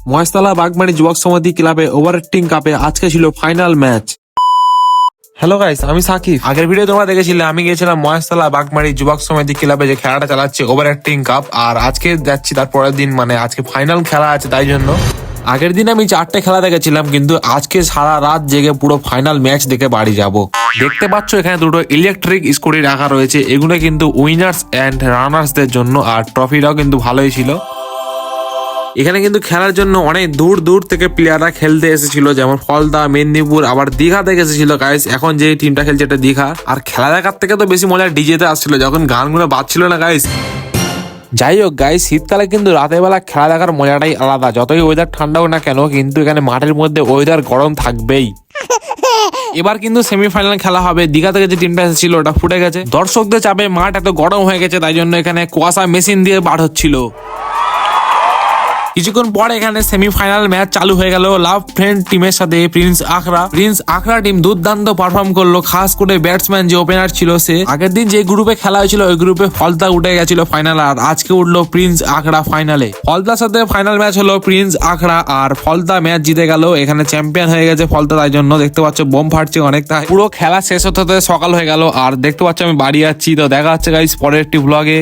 মহেশতলা বাগমারি যুবক সমিতি ক্লাবে ওভারঅ্যাক্টিং কাপে আজকে ছিল ফাইনাল ম্যাচ। হ্যালো গাইস, আমি সাকিব। আগের ভিডিও তোমরা দেখেছিলে আমি গিয়েছিলাম মহেশতলা বাগমারি যুবক সমিতি ক্লাবে যে খেলাটা চালাচ্ছে ওভারঅ্যাক্টিং কাপ, আর আজকে যাচ্ছি তার পরের দিন, মানে আজকে ফাইনাল খেলা আছে, তাই জন্য আগের দিন আমি 4টে খেলা দেখেছিলাম, কিন্তু আজকে সারা রাত জেগে পুরো ফাইনাল ম্যাচ দেখে বাড়ি যাব। দেখতে পাচ্ছ এখানে দুটো ইলেকট্রিক স্কুটি রাখা রয়েছে, এগুলো কিন্তু উইনার্স এন্ড রানার্সদের জন্য, আর ট্রফিটাও কিন্তু ভালোই ছিল। এখানে কিন্তু খেলার জন্য অনেক দূর দূর থেকে প্লেয়াররা খেলতে এসেছিল, যেমন ফলদা, মেদিনীপুর, আবার দীঘা থেকে এসেছিল গাইস। এখন যে টিমটা খেলছে এটা দীঘা। আর খেলা দেখার থেকে তো বেশি মজা ডিজেতে আসছিল, যখন গানগুলো বাজছিল না গাইস। যাই হোক গাইস, শীতকালে কিন্তু রাতের বেলা খেলা দেখার মজাটাই আলাদা। যতই ওয়েদার ঠান্ডা হোক না কেন, কিন্তু এখানে মাঠের মধ্যে ওয়েদার গরম থাকবেই। এবার কিন্তু সেমিফাইনাল খেলা হবে। দীঘা থেকে যে টিমটা এসেছিল ওটা ফুটে গেছে। দর্শকদের চাপে মাঠ এত গরম হয়ে গেছে, তাই জন্য এখানে কুয়াশা মেশিন দিয়ে বার হচ্ছিল। কিছুক্ষণ পর এখানে সেমিফাইনাল ম্যাচ চালু হয়ে গেল লাভ ফ্রেন্ড টিমের সাথে প্রিন্স আখড়া টিম দুর্দান্ত পারফর্ম করলো, খাস করে ব্যাটসম্যান যে ওপেনার ছিল সে। আগের দিন যে গ্রুপে খেলা হয়েছিল ওই গ্রুপে ফলতা উঠে গেছিল ফাইনাল, আর আজকে উঠলো প্রিন্স আখড়া ফাইনালে। ফলতার সাথে ফাইনাল ম্যাচ হলো প্রিন্স আখড়া, আর ফলতা ম্যাচ জিতে গেল। এখানে চ্যাম্পিয়ন হয়ে গেছে ফলতা, তাই জন্য দেখতে পাচ্ছ বোম ফাটছে অনেক। পুরো খেলা শেষ হতে হতে সকাল হয়ে গেল, আর দেখতে পাচ্ছ আমি বাড়ি যাচ্ছি। তো দেখা হচ্ছে গাইস পরের একটি ব্লগে।